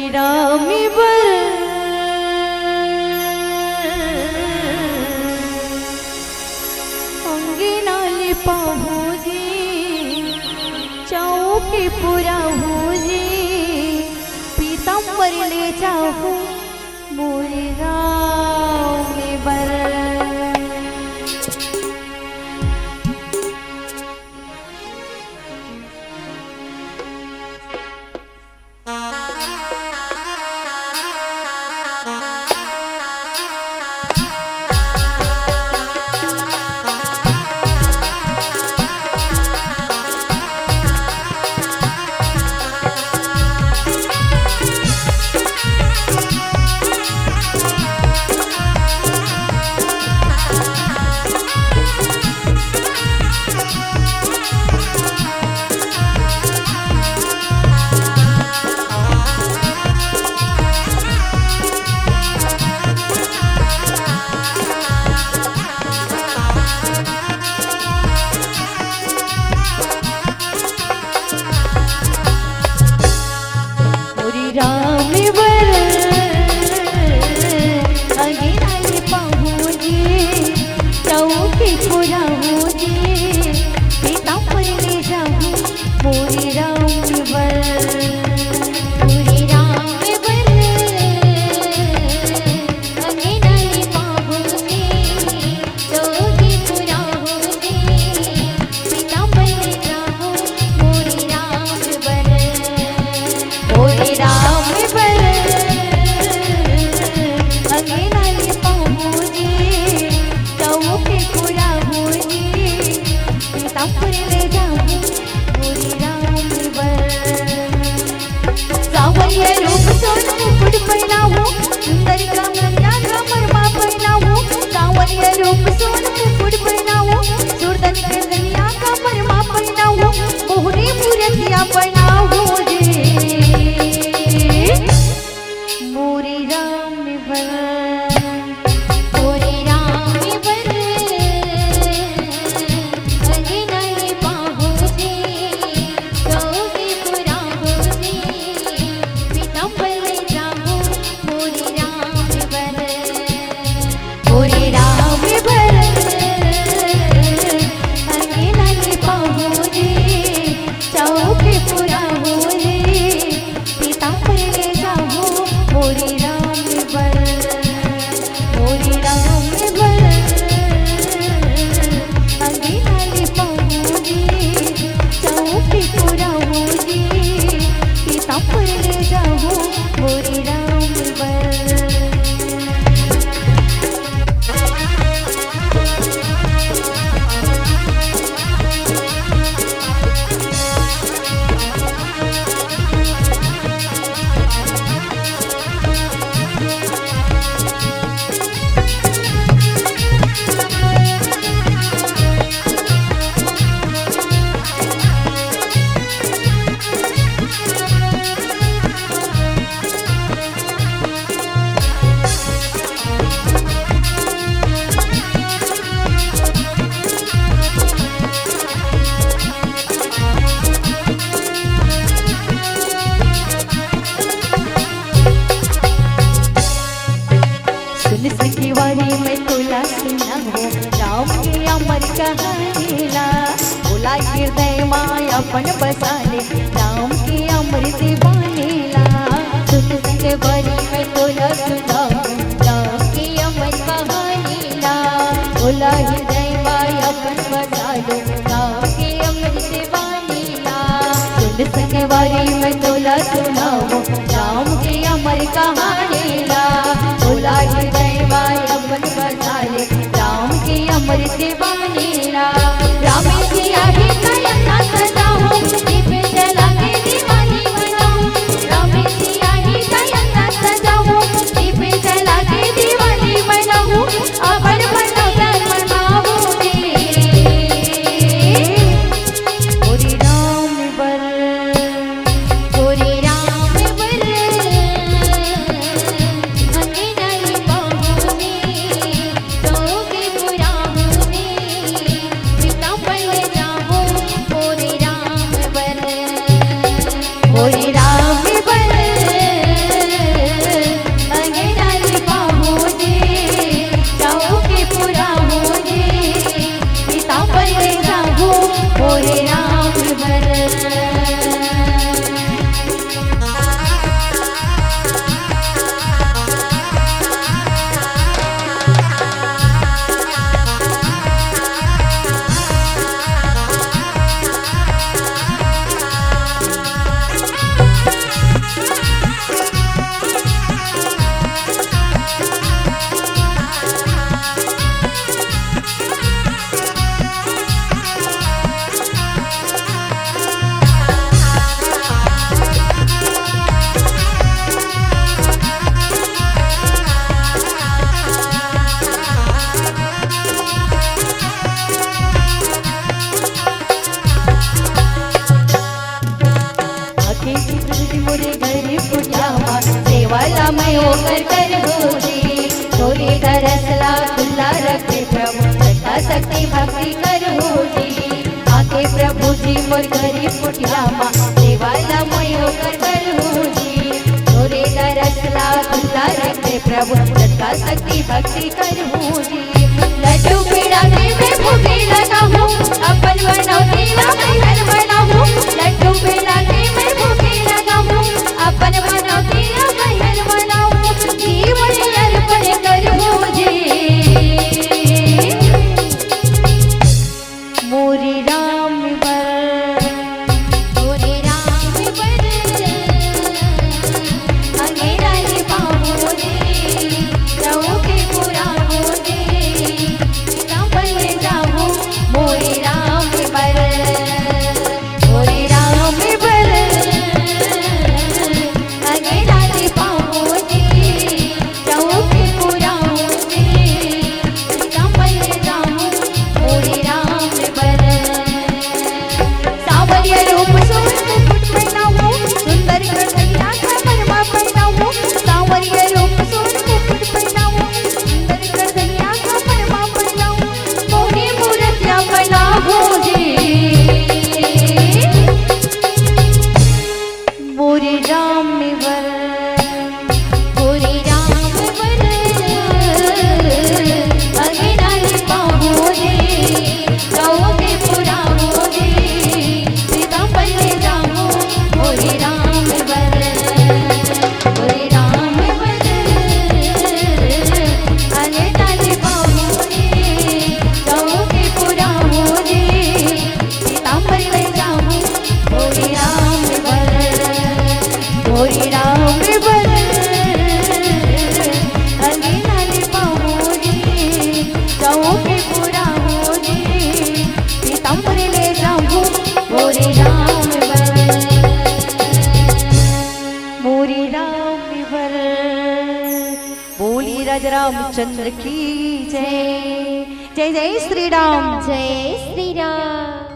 मोरी रामी बर अंगनाले पाहुजी चौकी पूरा हुजी पीतांबर ले चाहू मोरी रामी बर हृदय माय अपन बसाले राम की अमृत बानेला सुन संग बरी में तोला सुनाऊं राम की अमर कहानीला बोला हृदय माय अपन बसालो राम की अमृत बानेला सुन संग बरी में तोला सुनाऊं राम की अमर कहानीला बोला हृदय माय अपन बसाले राम की अमृत बानेला राम की आही कायम सजाऊं दीप जला के दिवाली मनाऊं राम की आही कायम सजाऊं दीप जला के दिवाली मनाऊं अपन भगवान मनाऊं गोरी राम बर हमें नहीं पाऊंगी तो के बुरा हूँ प्रभुजी मोरे घरी पुट्यामा सेवाला मैं होकर करहूजी तोरे दरसला खुला रखे प्रभु श्रद्धा शक्ति भक्ति करहूजी आके प्रभुजी मोर घरी पुट्यामा सेवाला मैं होकर करहूजी तोरे दरसला खुला रखे प्रभु श्रद्धा शक्ति भक्ति करहूजी लड्डू पेड़ा के मैं भोगे लगा हूँ अपन बनौती ला मैं घर बना हूँ लड्डू पेड़ा के मैं भोगे लगा हूँ अपन बनौती ला मैं घर बना हूँ जीवन अर्पण करहूँ जी मोरे राम बर मोरे राम बर अंगेरा ही पाऊँ जी जाऊँ के पूरा हो जी संभल जाऊँ मोरे राम बर मोरे राम बर अंगेरा ही पाऊँ जी जाऊँ के पूरा हो जी संभल जाऊँ मोरे राम बर सावरिया रूप सोन मुकुट पहनाऊं सुंदर कन्हैया का मरमा पहनाऊं सावरिया रूप सोन मुकुट पहनाऊं सुंदर कन्हैया का मरमा पहनाऊं मोरी मूर्तियां बनाऊं जी मोरे राम वर मोरे राम वर अंगेरा ही पाऊं जी जाऊं के पूरा हो जी सीता पल्ले जाऊं मोरे राम वर मोरे राम वर अंगेरा ही पाऊं जी जाऊं के पूरा हो जी सीता पल्ले जाऊं मोरे राम वर मोरे राम वर अंगेरा ही पाऊं जी जाऊं के पूरा हो जी पीताम्बर ले जाऊं मोरे राम वर मोरे राम वर बोली राजा रामचंद्र की जय जय जय श्री राम जय श्री राम।